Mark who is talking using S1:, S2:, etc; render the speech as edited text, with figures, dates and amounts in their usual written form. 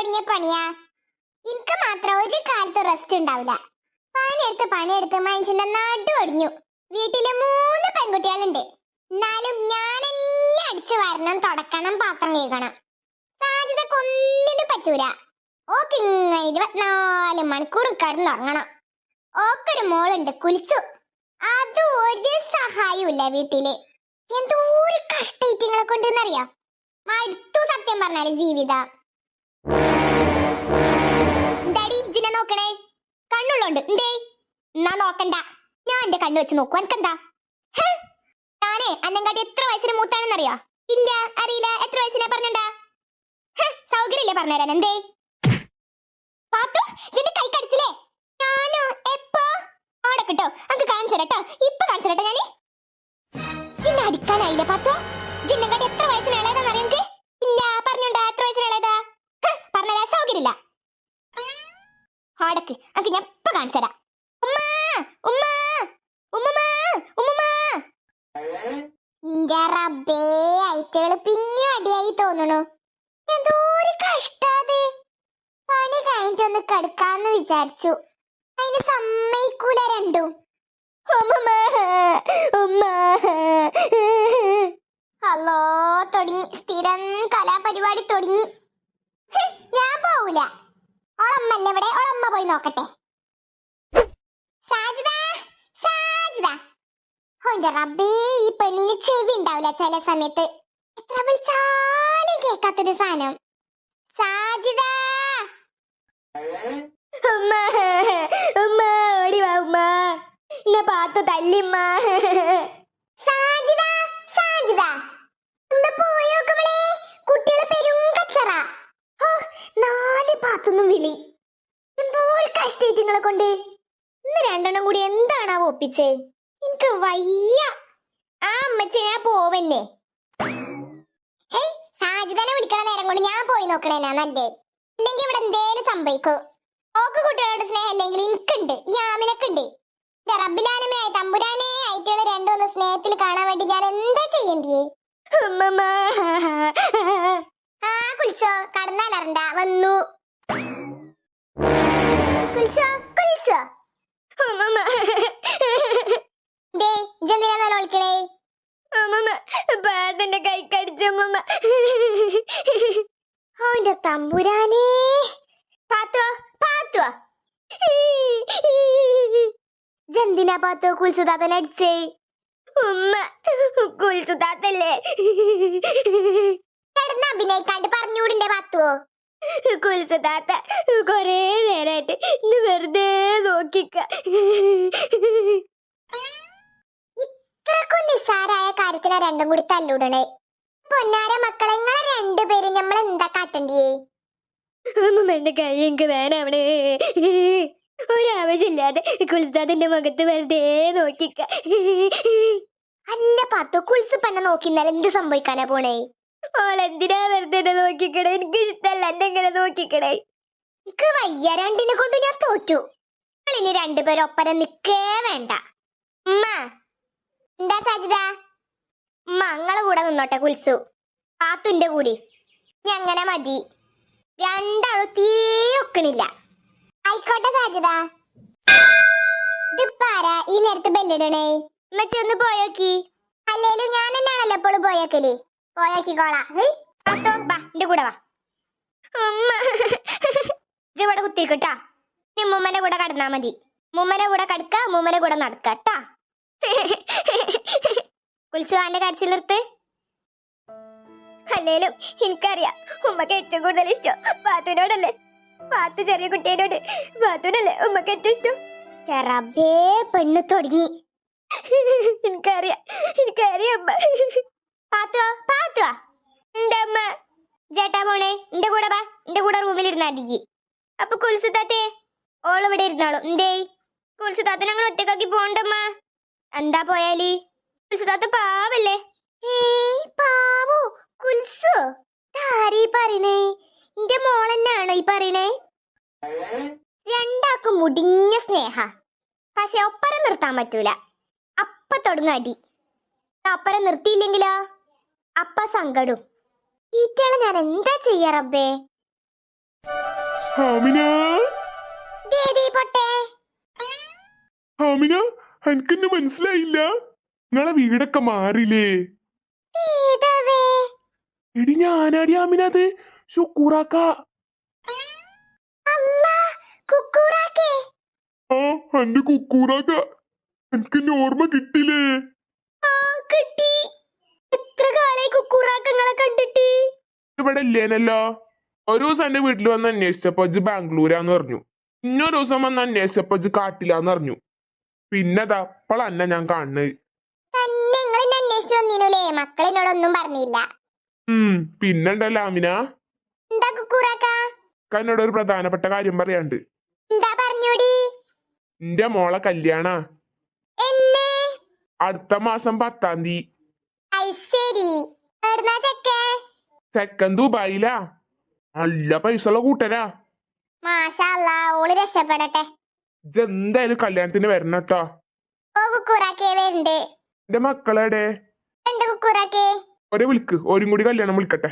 S1: തുടങ്ങിയ പണിയാ. എനിക്ക് മാത്രം ഒരു കാലത്ത് റെസ്റ്റ് ഉണ്ടാവില്ല. പണിയെടുത്ത് മനുഷ്യന്റെ നടു ഒടിഞ്ഞു. വീട്ടില് 3 പെൺകുട്ടികളുണ്ട്. എന്നാലും ഞാൻ എന്നെ അടിച്ചു വരണം, തുടക്കണം, പാത്രം കഴുകണം. സാജിദക്ക് ഒന്നിനും പറ്റൂല. ഓക്ക് ഇങ്ങനെ 24 മണിക്കൂർ കിടന്നുറങ്ങണം. ഓക്കൊരു മോളുണ്ട്, കുൽസു. അത് ഒരു സഹായമില്ല വീട്ടില്. എന്തോ ഒരു കഷ്ടങ്ങളെ കൊണ്ടെന്നറിയാം. മടുത്തു സത്യം പറഞ്ഞാല് ജീവിതം. എന്താടി ഇജ്ജിനെ നോക്കണേ? കണ്ണുള്ളോണ്ട് എന്തേ? എന്നാ നോക്കണ്ട, ഞാൻ എന്റെ കണ്ണു വെച്ച് നോക്കൂ. എനിക്കെന്താ? ഞാനേ അന്നങ്കാട്ടി എത്ര വയസ്സിന് മൂത്താണെന്നറിയോ? ഇല്ല, അറിയില്ല. എത്ര വയസ്സിനെ പറഞ്ഞണ്ടാ? സൗകര്യമില്ലേ പറഞ്ഞുതരാൻ. എന്തേ പാത്തു, ഇതിന്റെ കൈ കടിച്ചില്ലേ? ഞാനോ? എപ്പോ? അവിടെ കിട്ടോ? അങ്ക് കാണിച്ചു തരട്ടോ. ഇപ്പൊ കാണിച്ചു തരട്ടെ ഞാന്. ഇന്നെ അടിക്കാനായില്ലേ പാത്തു? ജിന്നെങ്കാട്ടി എത്ര വയസ്സിന് ഇളയതാന്ന് അറിയാം? ഇല്ല, പറഞ്ഞോണ്ടാ. എത്ര വയസ്സിന് ഇളയതാ? പറഞ്ഞുതരാൻ സൗകര്യമില്ല. ആടക്ക് അങ്ക് ഞാൻ ഇപ്പൊ കാണിച്ചു തരാം. ഐറ്റകള് പിന്നെയും അടിയായി തോന്നണു. എന്തോ ഒരു കഷ്ടാത്. പണി കഴിഞ്ഞിട്ടൊന്ന് കിടക്കാന്ന് വിചാരിച്ചു. അതിന് സമ്മതിക്കൂല രണ്ടും. ഹലോ, തുടങ്ങി സ്ഥിരം കലാപരിപാടി തുടങ്ങി. ഞാൻ പോവൂല. ഓളമ്മല്ല ഇവിടെ, ഓളമ്മ പോയി നോക്കട്ടെ. റബ്ബേ, ഈ പെണ്ണിന് ചെവി ഉണ്ടാവില്ല ചില സമയത്ത്. എത്ര വിളിച്ചാലും കേൾക്കാത്തൊരു സാധനം. സാജിദ, പാത്തു തല്ലിമ്മ. സാജിദ, സാജിദ, ഒന്ന് പോയോക്കവളെ. കുട്ടികളെ പെരും കച്ചറ. 4 പാത്തൊന്നും വിളി. എന്തോ ഒരു കഷ്ടങ്ങളെ കൊണ്ട്. ഇന്ന് 2 കൂടി എന്താണാവോ ഒപ്പിച്ചേ? എനിക്ക് വയ്യ. ആ അമ്മച്ചി, ഞാൻ പോവന്നെ. സാജിദനെ വിളിക്കണ നേരം കൊണ്ട് ഞാൻ പോയി നോക്കണേനാ നല്ലേ. ഇല്ലെങ്കിൽ ഇവിടെ എന്തേലും സംഭവിക്കും. ഓക്ക് കുട്ടികളോട് സ്നേഹം ഇല്ലെങ്കിൽ എനിക്കുണ്ട്, ഈ ആമിനൊക്കെ ഉണ്ട്. റബ്ബിലാനുമേ തമ്പുരാനെ ആയിട്ടുള്ള 2 സ്നേഹത്തിൽ കാണാൻ വേണ്ടി ഞാൻ എന്താ ചെയ്യണ്ടേ? ആ കുൽസോ, കടന്നാലറണ്ട വന്നു. കുൽസോ, കുൽസോ. കൈ കടിച്ചമ്മ. അവന്റെ തമ്പുരാനേ. പാത്തോ, പാത്തോ, എന്തിനാ പാത്തോ കുൽസുതാത്തനെ അടിച്ചേ? ഉമ്മ, കുൽസുതാത്തല്ലേ കിടന്ന് അഭിനയിക്കാണ്ട് പറഞ്ഞൂടിന്റെ പാത്തുവോ? കുൽസുതാത്ത കൊറേ നേരായിട്ട് ഇന്ന് വെറുതെ നോക്കിക്ക. ഇത്രക്കും നിസ്സാരായ കാര്യത്തിനാ 2 കൂടി തല്ലൂടണേ. പൊന്നാര മക്കളെ, നിങ്ങളെ 2 പേരും നമ്മൾ എന്താ കാട്ടണ്ടിയേ? എന്റെ കൈ എനിക്ക് വേണവണേ. ഒരാവശ്യമില്ലാതെ കുൽസുതാത്തിന്റെ മുഖത്ത് വെറുതെ നോക്കിക്ക. അല്ല പാത്തു, കുൽസു പന്നെ നോക്കിന്നാൽ എന്ത് സംഭവിക്കാനാ പോണേ? ഓളെന്തിനാ വെറുതെ നോക്കിക്കണേ? എനിക്ക് ഇഷ്ടല്ല എന്നെ ഇങ്ങനെ നോക്കിക്കണേ. എനിക്ക് വയ്യ. 2 കൊണ്ട് ഞാൻ തോറ്റു. ഇനി 2 പേരും ഒപ്പരം നിക്കേ വേണ്ട. ഉമ്മ, എന്താ സാജിദ? ഉമ്മ അങ്ങളെ കൂടെ നിന്നോട്ടെ. കുൽസു പാത്തുന്റെ കൂടി ഞങ്ങനെ മതി. 2 തീരെ ഒക്കണില്ല. ആയിക്കോട്ടെ സാജിദ. ഇതിപ്പാരാ ഈ നേരത്ത് ബെല്ലിടണേ? ഉമ്മച്ചി ഒന്ന് പോയോക്കി. അല്ലേലും ഞാൻ തന്നെയാണല്ലോ എപ്പോഴും പോയോക്കല്. പോയോക്കിക്കോളാ. എന്റെ കൂടെ വാ. ഇവിടെ കുത്തിരിക്കട്ടാ. നീ മുമ്മന്റെ കൂടെ കടന്നാ മതി. മുമ്മനെ കൂടെ കടക്ക, മുമ്മനെ കൂടെ നടക്കട്ടാ. കുൽസുവാന്റെ കരച്ചിൽ നിർത്ത്. അല്ലേലും എനിക്കറിയാം ഉമ്മക്ക് ഏറ്റവും കൂടുതൽ ഇഷ്ടം പാത്തുവിനോടല്ലേ. പാത്തു ചെറിയ കുട്ടിയോട് പാത്തുവിനല്ലേ ഉമ്മക്ക് ഏറ്റവും ഇഷ്ടം. ചെറബേ, പെണ്ണ് തുടങ്ങി. എനിക്കറിയാം, എനിക്കറിയാം അമ്മ. പാത്തുവോ, പാത്തുവാ. എന്റെ അമ്മ ചേട്ടാ പോണേ. എന്റെ കൂടെ വാ. എന്റെ കൂടെ റൂമിലിരുന്നാ മതി. അപ്പൊ കുൽസുതാത്തേ ഓൾ ഇവിടെ ഇരുന്നാളും. എന്തേ കുൽസുതാത്ത ഞങ്ങൾ ഒറ്റക്കാക്കി പോണ്ടമ്മ? എന്താ പോയാല്? കുൽസുതാത്ത പാവല്ലേ? പാവോ കുൽസു? ആരീ പറയണേ? എന്റെ മോളെന്നാണോ ഈ പറയണേ? 2 മുടിഞ്ഞ സ്നേഹ. പക്ഷെ ഒപ്പരം നിർത്താൻ പറ്റൂല. അപ്പ തുടങ്ങും അടി. ഒപ്പരം നിർത്തിയില്ലെങ്കിലോ അപ്പ സങ്കടും. ഈറ്റകളെ ഞാൻ എന്താ ചെയ്യാ റബ്ബേ?
S2: ഹാമിന
S1: പൊട്ടെ
S2: ഹാമിന എനിക്കെന്നെ മനസ്സിലായില്ല. നിങ്ങളെ വീടൊക്കെ മാറില്ലേ? എടി ഞാനാടി ഹാമിന, അത് ഷുക്കൂറാക്ക. ആ എന്റെ കുക്കൂറാക്ക. എനിക്കെന്നെ ഓർമ്മ കിട്ടില്ലേ?
S1: കിട്ടി. എത്ര കാലായി കുക്കൂറാക്കങ്ങളെ കണ്ടിട്ട്.
S2: ഇവിടെ ഇല്ലേനല്ലോ. ഒരു ദിവസം എന്റെ വീട്ടിൽ വന്ന് അന്വേഷിച്ചപ്പോ ഇജ്ജ് ബാംഗ്ലൂരാന്ന് പറഞ്ഞു. ഇന്നൊരു ദിവസം വന്ന് അന്വേഷിച്ചപ്പോ ഇജ്ജ് കാട്ടില്ലാന്ന് പറഞ്ഞു. പിന്നെതാ ഇപ്പളന്നെ ഞാൻ കാണുന്നത്.
S1: അന്വേഷിച്ചു വന്നില്ലേ? മക്കളെന്നോടൊന്നും പറഞ്ഞില്ല.
S2: പിന്നെണ്ടല്ലോ ആമിന,
S1: എന്താ കുക്കൂറാക്ക?
S2: എന്നോട് ഒരു പ്രധാനപ്പെട്ട കാര്യം പറയാണ്ട്.
S1: എന്താ പറഞ്ഞൂടി?
S2: എന്റെ മോളെ കല്യാണ
S1: എന്ന്?
S2: അടുത്ത മാസം 10-ാം തീയതി. ചെക്കൻ ദുബായിലാ. നല്ല പൈസയുള്ള കൂട്ടരാ.
S1: മാഷാഅല്ലാ, ഓള് രക്ഷപ്പെടട്ടെ.
S2: ഇജ്ജെന്തായാലും കല്യാണത്തിന് വരണം കേട്ടോ.
S1: ഓ കുക്കൂറാക്കേ വരുന്നുണ്ട്.
S2: എന്റെ മക്കളെടെ
S1: കുക്കൂറാക്കേ
S2: ഒരേ വിളിക്ക്, ഓരും കൂടി കല്യാണം വിളിക്കട്ടെ.